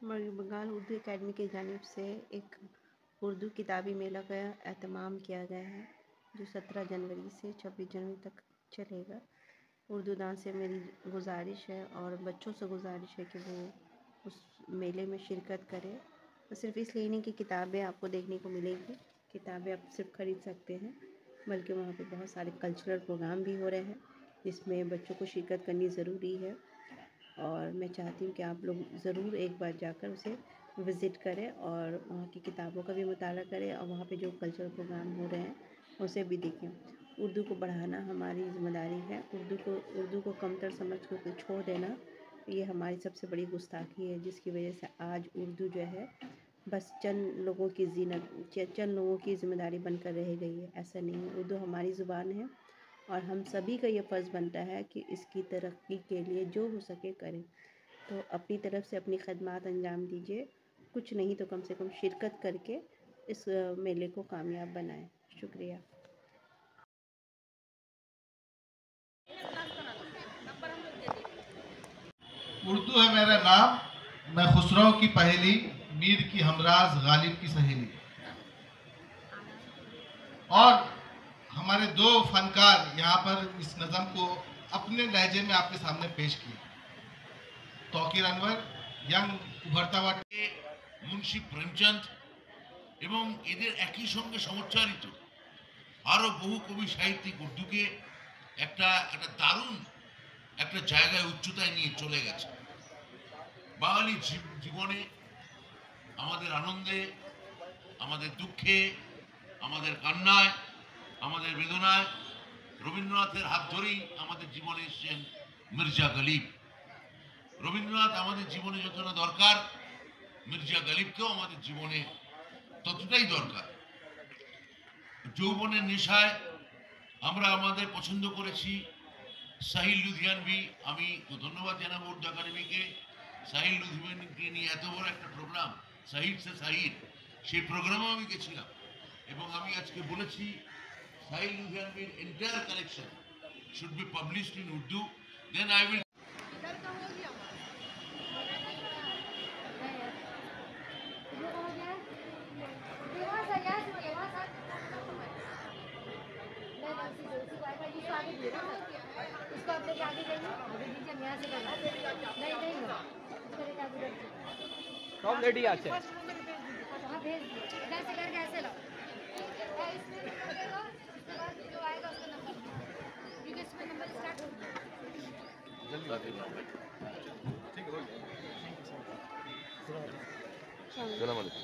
मगरबी बंगाल उर्दू एकेडमी की जानिब से एक उर्दू किताबी मेला का एहतमाम किया गया है जो 17 जनवरी से 26 जनवरी तक चलेगा। उर्दू दान से मेरी गुजारिश है और बच्चों से गुजारिश है कि वो उस मेले में शिरकत करें। तो सिर्फ़ इसलिए नहीं कि किताबें आपको देखने को मिलेंगी, किताबें आप सिर्फ ख़रीद सकते हैं, बल्कि वहाँ पे बहुत सारे कल्चरल प्रोग्राम भी हो रहे हैं जिसमें बच्चों को शिरकत करनी ज़रूरी है। और मैं चाहती हूँ कि आप लोग ज़रूर एक बार जाकर उसे विज़िट करें और वहाँ की किताबों का भी मुताला करें और वहाँ पे जो कल्चरल प्रोग्राम हो रहे हैं उसे भी देखें। उर्दू को बढ़ाना हमारी ज़िम्मेदारी है। उर्दू को कमतर समझ कर छोड़ देना ये हमारी सबसे बड़ी गुस्ताखी है, जिसकी वजह से आज उर्दू जो है बस चंद लोगों की चंद लोगों की ज़िम्मेदारी बनकर रह गई है। ऐसा नहीं है, उर्दू हमारी ज़ुबान है और हम सभी का ये फ़र्ज़ बनता है कि इसकी तरक्की के लिए जो हो सके करें। तो अपनी तरफ से अपनी खदमात अंजाम दीजिए, कुछ नहीं तो कम से कम शिरकत करके इस मेले को कामयाब बनाएं। शुक्रिया। उर्दू है मेरा नाम, मैं खुसरो की पहेली, मीर की हमराज, गालिब की सहेली। और हमारे दो फनकार यहाँ पर इस नज़म को अपने लहजे में आपके सामने पेश किए। तौकीर अनवर, यंग उभरता हुआ মুন্সি প্রেমচাঁদ এবং এদের একই সঙ্গে সমচ্চারিত আরও বহু কবি সাহিত্যিক উর্দুকে একটা একটা দারুণ একটা জায়গায় উচ্চতায় নিয়ে চলে গেছে। বাঙালি জীবনে আমাদের আনন্দে, আমাদের দুঃখে, আমাদের কান্নায়, আমাদের বেদনায় রবীন্দ্রনাথের হাত ধরেই আমাদের জীবনে এসেছেন মির্জা গালিব। রবীন্দ্রনাথ আমাদের জীবনে যতটা দরকার, মির্জা গালিবকেও আমাদের জীবনে ততটাই দরকার। যৌবনের নেশায় আমরা আমাদের পছন্দ করেছি সাহিল লুধিয়ানভি। আমি ধন্যবাদ জানাবো উর্দু একাডেমিকে, সাহিল লুধিয়ানভিকে নিয়ে এত বড় একটা প্রোগ্রাম, সাহিদ সে সাহিদ, সেই প্রোগ্রামেও আমি গেছিলাম এবং আমি আজকে বলেছি সাহিল লুধিয়ানভির entire collection should be published in Urdu, then I will. इसको अपने आगे जाइए, आगे दीजिए, हम यहाँ से करना नहीं सब रेडी আছে वहाँ भेज दिए, इधर से करके ऐसे लाओ, इसमें लगेगा, उसके बाद जो आएगा उसका नंबर, क्योंकि इसमें नंबर स्टार्ट हो गया। जल्दी ठीक हो गया। सलाम अलैकुम।